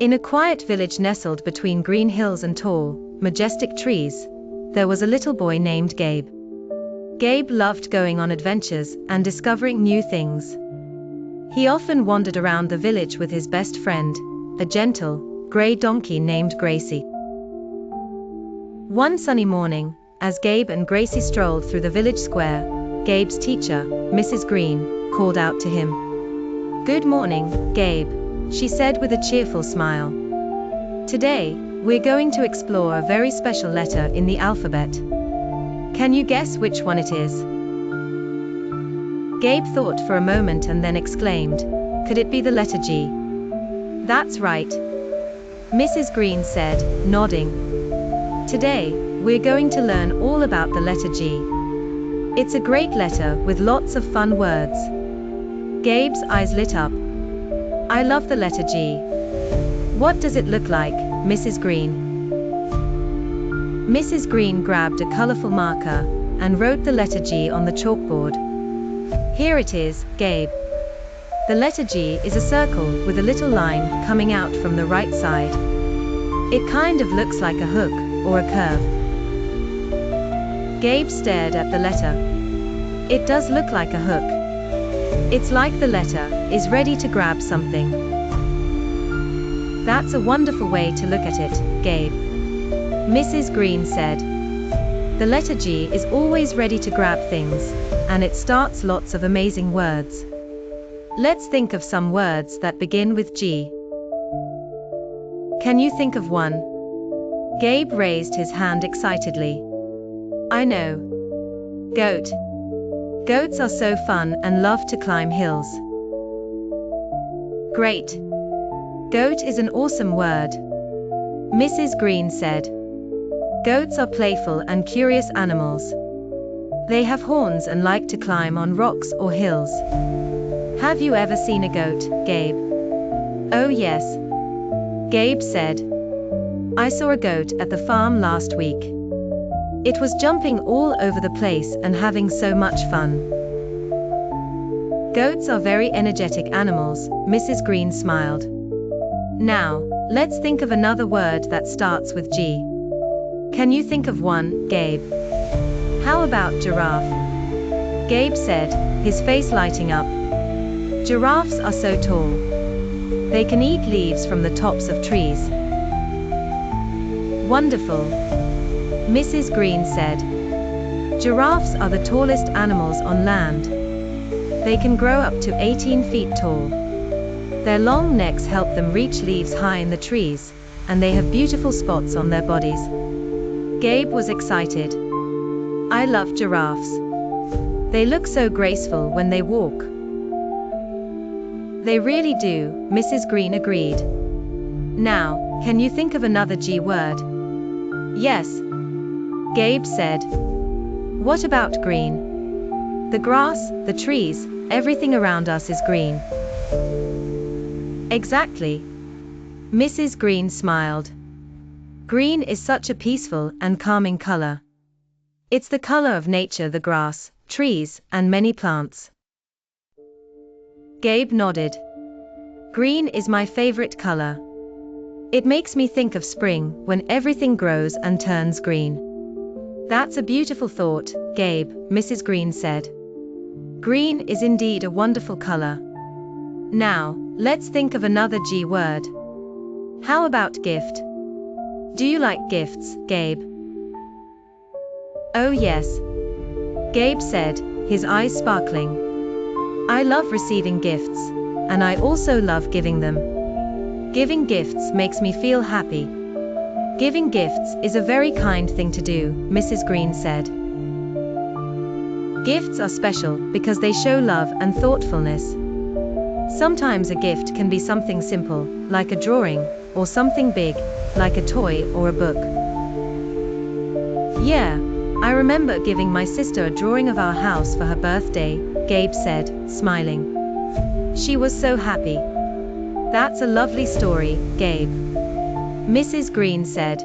In a quiet village nestled between green hills and tall, majestic trees, there was a little boy named Gabe. Gabe loved going on adventures and discovering new things. He often wandered around the village with his best friend, a gentle, gray donkey named Gracie. One sunny morning, as Gabe and Gracie strolled through the village square, Gabe's teacher, Mrs. Green, called out to him. "Good morning, Gabe," she said with a cheerful smile. "Today, we're going to explore a very special letter in the alphabet. Can you guess which one it is?" Gabe thought for a moment and then exclaimed, "Could it be the letter G?" "That's right," Mrs. Green said, nodding. "Today, we're going to learn all about the letter G. It's a great letter with lots of fun words." Gabe's eyes lit up. "I love the letter G. What does it look like, Mrs. Green?" Mrs. Green grabbed a colorful marker and wrote the letter G on the chalkboard. "Here it is, Gabe. The letter G is a circle with a little line coming out from the right side. It kind of looks like a hook or a curve." Gabe stared at the letter. It does look like a hook. It's like the letter is ready to grab something. "That's a wonderful way to look at it, Gabe," Mrs. Green said. "The letter G is always ready to grab things, and it starts lots of amazing words. Let's think of some words that begin with G. Can you think of one?" Gabe raised his hand excitedly. "I know. Goat. Goats are so fun and love to climb hills." "Great. Goat is an awesome word," Mrs. Green said. "Goats are playful and curious animals. They have horns and like to climb on rocks or hills. Have you ever seen a goat, Gabe?" "Oh yes," Gabe said. "I saw a goat at the farm last week. It was jumping all over the place and having so much fun." "Goats are very energetic animals," Mrs. Green smiled. "Now, let's think of another word that starts with G. Can you think of one, Gabe?" "How about giraffe?" Gabe said, his face lighting up. "Giraffes are so tall. They can eat leaves from the tops of trees." "Wonderful," Mrs. Green said. "Giraffes are the tallest animals on land. They can grow up to 18 feet tall. Their long necks help them reach leaves high in the trees, and they have beautiful spots on their bodies." Gabe was excited. "I love giraffes. They look so graceful when they walk." "They really do," Mrs. Green agreed. "Now, can you think of another G word?" "Yes," Gabe said. "What about green? The grass, the trees, everything around us is green." "Exactly," Mrs. Green smiled. "Green is such a peaceful and calming color. It's the color of nature, the grass, trees, and many plants." Gabe nodded. "Green is my favorite color. It makes me think of spring when everything grows and turns green." "That's a beautiful thought, Gabe," Mrs. Green said. "Green is indeed a wonderful color. Now, let's think of another G word. How about gift? Do you like gifts, Gabe?" "Oh yes," Gabe said, his eyes sparkling. "I love receiving gifts, and I also love giving them. Giving gifts makes me feel happy. Giving gifts is a very kind thing to do," Mrs. Green said. "Gifts are special because they show love and thoughtfulness. Sometimes a gift can be something simple, like a drawing, or something big, like a toy or a book." "Yeah, I remember giving my sister a drawing of our house for her birthday," Gabe said, smiling. "She was so happy." "That's a lovely story, Gabe," Mrs. Green said.